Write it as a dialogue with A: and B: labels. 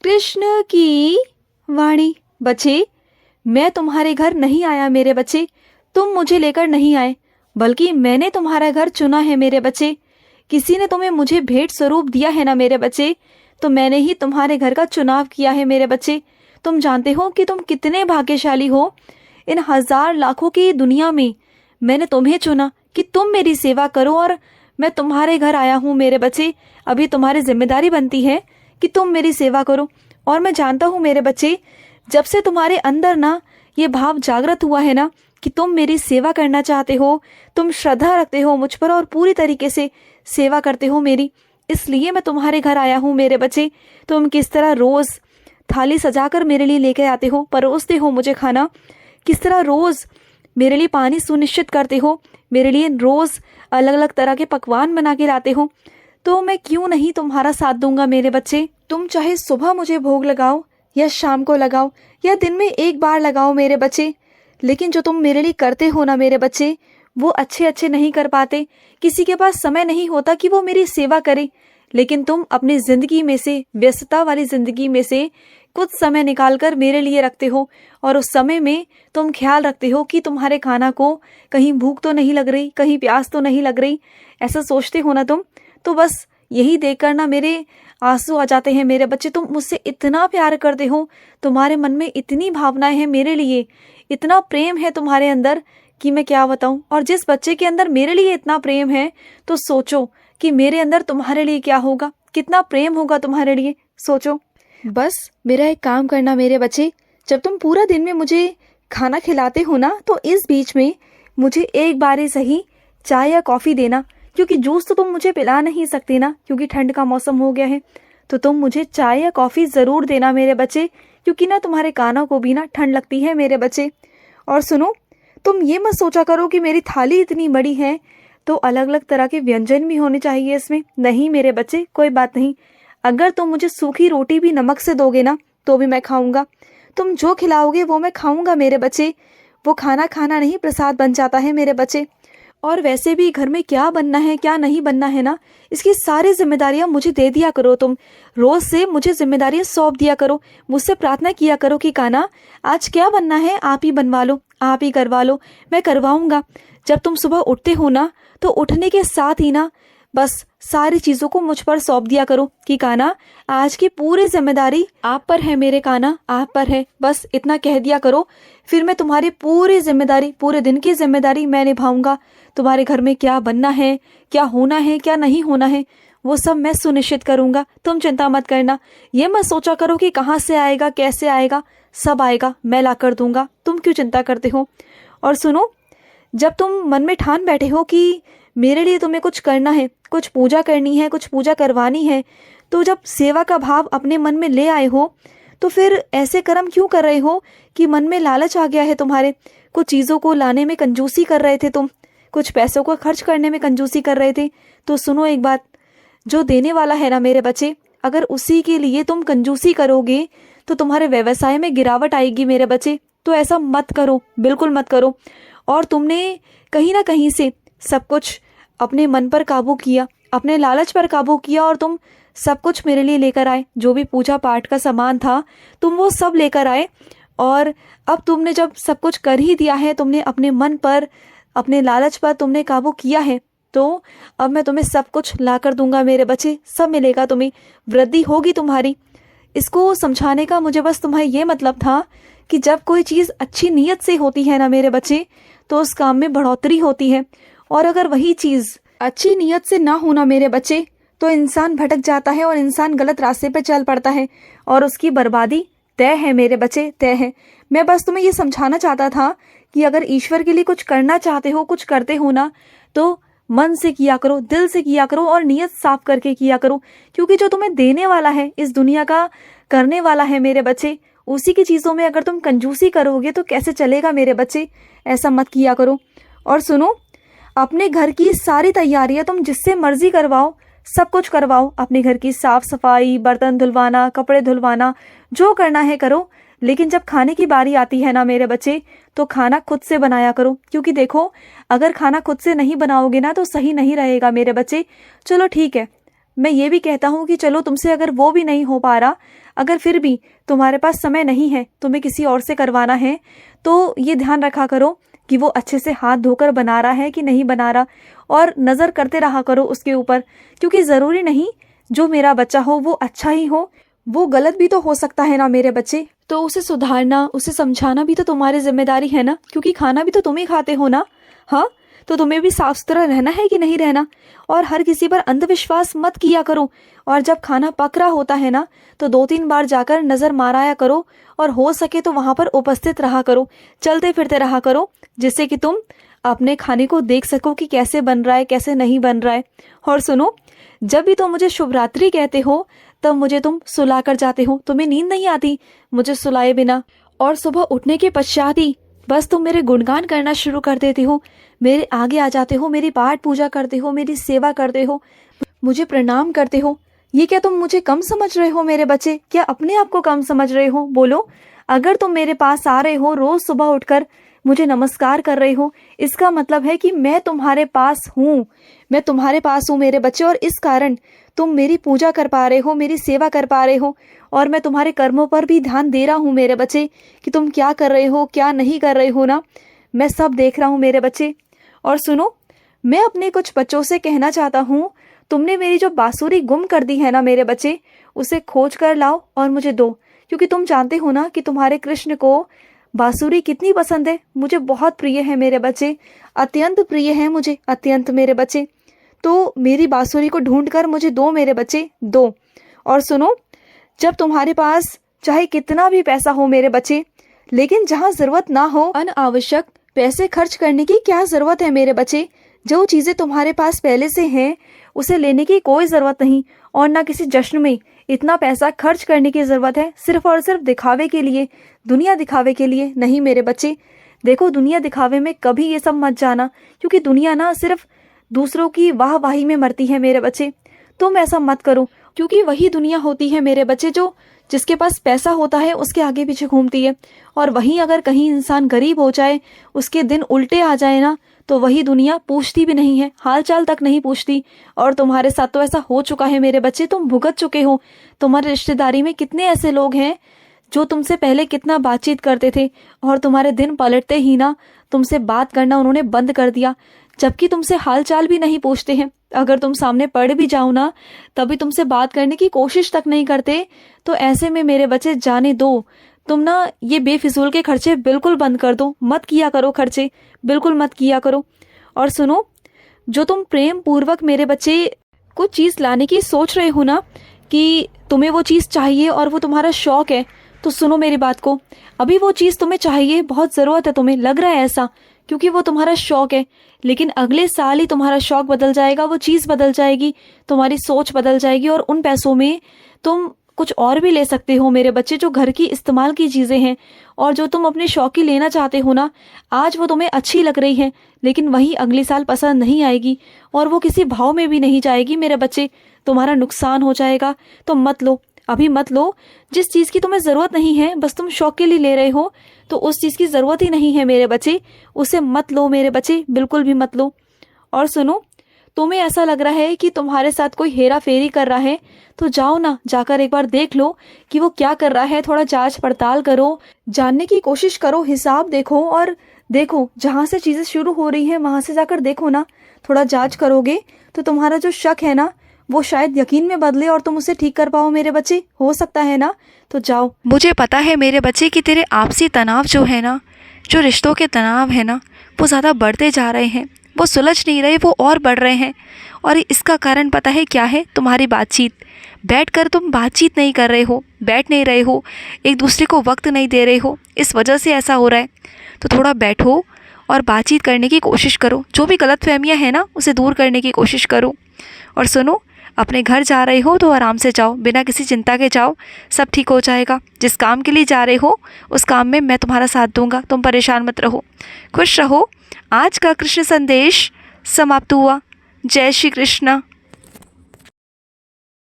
A: कृष्ण की वाणी। बच्चे, मैं तुम्हारे घर नहीं आया मेरे बच्चे, तुम मुझे लेकर नहीं आए, बल्कि मैंने तुम्हारा घर चुना है मेरे बच्चे। किसी ने तुम्हें मुझे भेंट स्वरूप दिया है ना मेरे बच्चे, तो मैंने ही तुम्हारे घर का चुनाव किया है मेरे बच्चे। तुम जानते हो कि तुम कितने भाग्यशाली हो। इन हजार लाखों की दुनिया में मैंने तुम्हें चुना कि तुम मेरी सेवा करो, और मैं तुम्हारे घर आया हूँ मेरे बच्चे। अभी तुम्हारी जिम्मेदारी बनती है कि तुम मेरी सेवा करो। और मैं जानता हूँ मेरे बच्चे, जब से तुम्हारे अंदर ना ये भाव जागृत हुआ है ना कि तुम मेरी सेवा करना चाहते हो, तुम श्रद्धा रखते हो मुझ पर और पूरी तरीके से सेवा करते हो मेरी, इसलिए मैं तुम्हारे घर आया हूँ मेरे बच्चे। तुम किस तरह रोज़ थाली सजाकर मेरे लिए लेके आते हो, परोसते हो मुझे खाना, किस तरह रोज़ मेरे लिए पानी सुनिश्चित करते हो, मेरे लिए रोज़ अलग अलग तरह के पकवान बना के लाते हो, तो मैं क्यों नहीं तुम्हारा साथ दूंगा मेरे बच्चे। तुम चाहे सुबह मुझे भोग लगाओ या शाम को लगाओ या दिन में एक बार लगाओ मेरे बच्चे, लेकिन जो तुम मेरे लिए करते हो ना मेरे बच्चे, वो अच्छे अच्छे नहीं कर पाते। किसी के पास समय नहीं होता कि वो मेरी सेवा करे, लेकिन तुम अपनी ज़िंदगी में से, व्यस्तता वाली ज़िंदगी में से कुछ समय निकाल कर मेरे लिए रखते हो, और उस समय में तुम ख्याल रखते हो कि तुम्हारे खाना को कहीं भूख तो नहीं लग रही, कहीं प्यास तो नहीं लग रही, ऐसा सोचते हो ना तुम। तो बस यही देखकर ना मेरे आंसू आ जाते हैं मेरे बच्चे। तुम मुझसे इतना प्यार करते हो, तुम्हारे मन में इतनी भावनाएं हैं मेरे लिए, इतना प्रेम है तुम्हारे अंदर कि मैं क्या बताऊं। और जिस बच्चे के अंदर मेरे लिए इतना प्रेम है, तो सोचो कि मेरे अंदर तुम्हारे लिए क्या होगा, कितना प्रेम होगा तुम्हारे लिए, सोचो। बस मेरा एक काम करना मेरे बच्चे, जब तुम पूरा दिन में मुझे खाना खिलाते हो ना, तो इस बीच में मुझे एक बार ही सही चाय या कॉफ़ी देना, क्योंकि जूस तो तुम मुझे पिला नहीं सकते ना, क्योंकि ठंड का मौसम हो गया है। तो तुम मुझे चाय या कॉफ़ी ज़रूर देना मेरे बच्चे, क्योंकि ना तुम्हारे कानों को भी ना ठंड लगती है मेरे बच्चे। और सुनो, तुम ये मत सोचा करो कि मेरी थाली इतनी बड़ी है तो अलग अलग तरह के व्यंजन भी होने चाहिए इसमें। नहीं मेरे बच्चे, कोई बात नहीं। अगर तुम मुझे सूखी रोटी भी नमक से दोगे ना, तो भी मैं खाऊंगा। तुम जो खिलाओगे वो मैं खाऊंगा मेरे बच्चे। वो खाना खाना नहीं, प्रसाद बन जाता है मेरे बच्चे। और वैसे भी घर में क्या बनना है क्या नहीं बनना है ना, इसकी सारी जिम्मेदारियां मुझे दे दिया करो। तुम रोज से मुझे जिम्मेदारियां सौंप दिया करो, मुझसे प्रार्थना किया करो कि कान्हा आज क्या बनना है आप ही बनवा लो, आप ही करवा लो, मैं करवाऊंगा। जब तुम सुबह उठते हो ना, तो उठने के साथ ही ना बस सारी चीज़ों को मुझ पर सौंप दिया करो कि कान्हा आज की पूरी जिम्मेदारी आप पर है मेरे कान्हा, आप पर है। बस इतना कह दिया करो, फिर मैं तुम्हारी पूरी जिम्मेदारी, पूरे दिन की जिम्मेदारी मैं निभाऊंगा। तुम्हारे घर में क्या बनना है, क्या होना है, क्या नहीं होना है, वो सब मैं सुनिश्चित करूंगा। तुम चिंता मत करना। ये मत सोचा करो कि कहाँ से आएगा, कैसे आएगा, सब आएगा, मैं ला कर दूंगा। तुम क्यों चिंता करते हो। और सुनो, जब तुम मन में ठान बैठे हो कि मेरे लिए तुम्हें कुछ करना है, कुछ पूजा करनी है, कुछ पूजा करवानी है, तो जब सेवा का भाव अपने मन में ले आए हो, तो फिर ऐसे कर्म क्यों कर रहे हो कि मन में लालच आ गया है तुम्हारे। कुछ चीज़ों को लाने में कंजूसी कर रहे थे तुम, कुछ पैसों को खर्च करने में कंजूसी कर रहे थे। तो सुनो एक बात, जो देने वाला है ना मेरे बच्चे, अगर उसी के लिए तुम कंजूसी करोगे तो तुम्हारे व्यवसाय में गिरावट आएगी मेरे बच्चे। तो ऐसा मत करो, बिल्कुल मत करो। और तुमने कहीं ना कहीं से सब कुछ अपने मन पर काबू किया, अपने लालच पर काबू किया, और तुम सब कुछ मेरे लिए लेकर आए। जो भी पूजा पाठ का सामान था तुम वो सब लेकर आए। और अब तुमने जब सब कुछ कर ही दिया है, तुमने अपने मन पर, अपने लालच पर तुमने काबू किया है, तो अब मैं तुम्हें सब कुछ ला कर दूंगा मेरे बच्चे, सब मिलेगा तुम्हें, वृद्धि होगी तुम्हारी। इसको समझाने का मुझे बस तुम्हें ये मतलब था कि जब कोई चीज़ अच्छी नीयत से होती है ना मेरे बच्चे, तो उस काम में बढ़ोतरी होती है। और अगर वही चीज़ अच्छी नीयत से ना होना मेरे बच्चे, तो इंसान भटक जाता है और इंसान गलत रास्ते पर चल पड़ता है, और उसकी बर्बादी तय है मेरे बच्चे, तय है। मैं बस तुम्हें ये समझाना चाहता था कि अगर ईश्वर के लिए कुछ करना चाहते हो, कुछ करते हो ना, तो मन से किया करो, दिल से किया करो, और नीयत साफ करके किया करो। क्योंकि जो तुम्हें देने वाला है, इस दुनिया का करने वाला है मेरे बच्चे, उसी की चीज़ों में अगर तुम कंजूसी करोगे तो कैसे चलेगा मेरे बच्चे। ऐसा मत किया करो। और सुनो, अपने घर की सारी तैयारियां तुम जिससे मर्जी करवाओ, सब कुछ करवाओ। अपने घर की साफ सफाई, बर्तन धुलवाना, कपड़े धुलवाना, जो करना है करो। लेकिन जब खाने की बारी आती है ना मेरे बच्चे, तो खाना खुद से बनाया करो। क्योंकि देखो, अगर खाना खुद से नहीं बनाओगे ना, तो सही नहीं रहेगा मेरे बच्चे। चलो ठीक है, मैं ये भी कहता हूँ कि चलो तुमसे अगर वो भी नहीं हो पा रहा, अगर फिर भी तुम्हारे पास समय नहीं है, तुम्हें किसी और से करवाना है, तो ये ध्यान रखा करो कि वो अच्छे से हाथ धोकर बना रहा है कि नहीं बना रहा, और नज़र करते रहा करो उसके ऊपर, क्योंकि ज़रूरी नहीं जो मेरा बच्चा हो वो अच्छा ही हो, वो गलत भी तो हो सकता है ना मेरे बच्चे। तो उसे सुधारना, उसे समझाना भी तो तुम्हारी जिम्मेदारी है ना, क्योंकि खाना भी तो तुम ही खाते हो ना। हाँ, तो तुम्हें भी साफ सुथरा रहना है कि नहीं रहना। और हर किसी पर अंधविश्वास मत किया करो, और जब खाना पक रहा होता है ना तो 2-3 बार जाकर नज़र माराया करो, और हो सके तो वहाँ पर उपस्थित रहा करो, चलते फिरते रहा करो, जिससे कि तुम अपने खाने को देख सको कि कैसे बन रहा है, कैसे नहीं बन रहा है। और सुनो, जब भी तुम मुझे शुभ रात्रि कहते हो तब मुझे तुम सुला कर जाते हो, तुम्हें नींद नहीं आती मुझे सुलाए बिना, और सुबह उठने के पश्चात ही बस तुम मेरे गुणगान करना शुरू कर देते हो, मेरे आगे आ जाते हो, मेरी पाठ पूजा करते हो, मेरी सेवा करते हो, मुझे प्रणाम करते हो। ये क्या तुम मुझे कम समझ रहे हो मेरे बच्चे? क्या अपने आप को कम समझ रहे हो? बोलो, अगर तुम मेरे पास आ रहे हो, रोज सुबह उठकर मुझे नमस्कार कर रहे हो, इसका मतलब है कि मैं तुम्हारे पास हूँ, मैं तुम्हारे पास हूँ मेरे बच्चे, और इस कारण तुम मेरी पूजा कर पा रहे हो, मेरी सेवा कर पा रहे हो, और मैं तुम्हारे कर्मों पर भी ध्यान दे रहा हूँ मेरे बच्चे कि तुम क्या कर रहे हो, क्या नहीं कर रहे हो ना, मैं सब देख रहा हूँ मेरे बच्चे। और सुनो, मैं अपने कुछ बच्चों से कहना चाहता हूँ, तुमने मेरी जो बांसुरी गुम कर दी है ना मेरे बच्चे, उसे खोज कर लाओ और मुझे दो, क्योंकि तुम जानते हो ना कि तुम्हारे कृष्ण को बांसुरी कितनी पसंद है, मुझे बहुत प्रिय है मेरे बच्चे, अत्यंत प्रिय है मुझे, अत्यंत मेरे बच्चे। तो मेरी बांसुरी को ढूंढ कर मुझे दो मेरे बच्चे, दो। और सुनो, जब तुम्हारे पास चाहे कितना भी पैसा हो मेरे बच्चे, लेकिन जहाँ जरूरत ना हो, अनावश्यक पैसे खर्च करने की क्या जरूरत है मेरे बच्चे। जो चीजें तुम्हारे पास पहले से हैं उसे लेने की कोई जरूरत नहीं, और ना किसी जश्न में इतना पैसा खर्च करने की जरूरत है सिर्फ और सिर्फ दिखावे के लिए, दुनिया दिखावे के लिए नहीं मेरे बच्चे। देखो, दुनिया दिखावे में कभी ये सब मत जाना, क्योंकि दुनिया ना सिर्फ दूसरों की वाहवाही में मरती है मेरे बच्चे। तुम ऐसा मत करो, क्योंकि वही दुनिया होती है मेरे बच्चे जो जिसके पास पैसा होता है उसके आगे पीछे घूमती है, और वहीं अगर कहीं इंसान गरीब हो जाए, उसके दिन उल्टे आ जाए ना, तो वही दुनिया पूछती भी नहीं है, हाल चाल तक नहीं पूछती। और तुम्हारे साथ तो ऐसा हो चुका है मेरे बच्चे, तुम भुगत चुके हो। तुम्हारे रिश्तेदारी में कितने ऐसे लोग हैं जो तुमसे पहले कितना बातचीत करते थे, और तुम्हारे दिन पलटते ही ना तुमसे बात करना उन्होंने बंद कर दिया, जबकि तुमसे हाल चाल भी नहीं पूछते हैं। अगर तुम सामने पड़ भी जाओ ना, तभी तुमसे बात करने की कोशिश तक नहीं करते। तो ऐसे में मेरे बच्चे जाने दो, तुम ना ये बेफिजूल के खर्चे बिल्कुल बंद कर दो, मत किया करो खर्चे, बिल्कुल मत किया करो। और सुनो, जो तुम प्रेम पूर्वक मेरे बच्चे कुछ चीज़ लाने की सोच रहे हो ना, कि तुम्हें वो चीज़ चाहिए और वो तुम्हारा शौक है, तो सुनो मेरी बात को, अभी वो चीज़ तुम्हें चाहिए, बहुत ज़रूरत है, तुम्हें लग रहा है ऐसा, क्योंकि वो तुम्हारा शौक है, लेकिन अगले साल ही तुम्हारा शौक बदल जाएगा, वो चीज़ बदल जाएगी, तुम्हारी सोच बदल जाएगी, और उन पैसों में तुम कुछ और भी ले सकते हो मेरे बच्चे, जो घर की इस्तेमाल की चीज़ें हैं। और जो तुम अपने शौक की लेना चाहते हो ना, आज वो तुम्हें अच्छी लग रही है, लेकिन वही अगले साल पसंद नहीं आएगी, और वो किसी भाव में भी नहीं जाएगी मेरे बच्चे, तुम्हारा नुकसान हो जाएगा। तो मत लो, अभी मत लो। जिस चीज़ की तुम्हें ज़रूरत नहीं है, बस तुम शौक के लिए ले रहे हो, तो उस चीज़ की ज़रूरत ही नहीं है मेरे बच्चे, उसे मत लो मेरे बच्चे, बिल्कुल भी मत लो। और सुनो, तुम्हें ऐसा लग रहा है कि तुम्हारे साथ कोई हेरा फेरी कर रहा है, तो जाओ ना, जाकर एक बार देख लो कि वो क्या कर रहा है, थोड़ा जांच पड़ताल करो, जानने की कोशिश करो, हिसाब देखो, और देखो जहाँ से चीज़ें शुरू हो रही हैं वहाँ से जाकर देखो ना, थोड़ा जांच करोगे तो तुम्हारा जो शक है ना वो शायद यकीन में बदले और तुम उसे ठीक कर पाओ मेरे बच्चे, हो सकता है ना। तो जाओ।
B: मुझे पता है मेरे बच्चे कि तेरे आपसी तनाव जो है ना, जो रिश्तों के तनाव है ना, वो ज़्यादा बढ़ते जा रहे हैं, वो सुलझ नहीं रहे, वो और बढ़ रहे हैं। और इसका कारण पता है क्या है? तुम्हारी बातचीत। बैठकर तुम बातचीत नहीं कर रहे हो, बैठ नहीं रहे हो, एक दूसरे को वक्त नहीं दे रहे हो, इस वजह से ऐसा हो रहा है। तो थोड़ा बैठो और बातचीत करने की कोशिश करो, जो भी गलतफहमियां हैं ना उसे दूर करने की कोशिश करो। और सुनो, अपने घर जा रहे हो तो आराम से जाओ, बिना किसी चिंता के जाओ, सब ठीक हो जाएगा। जिस काम के लिए जा रहे हो उस काम में मैं तुम्हारा साथ दूंगा, तुम परेशान मत रहो, खुश रहो। आज का कृष्ण संदेश समाप्त हुआ। जय श्री कृष्ण।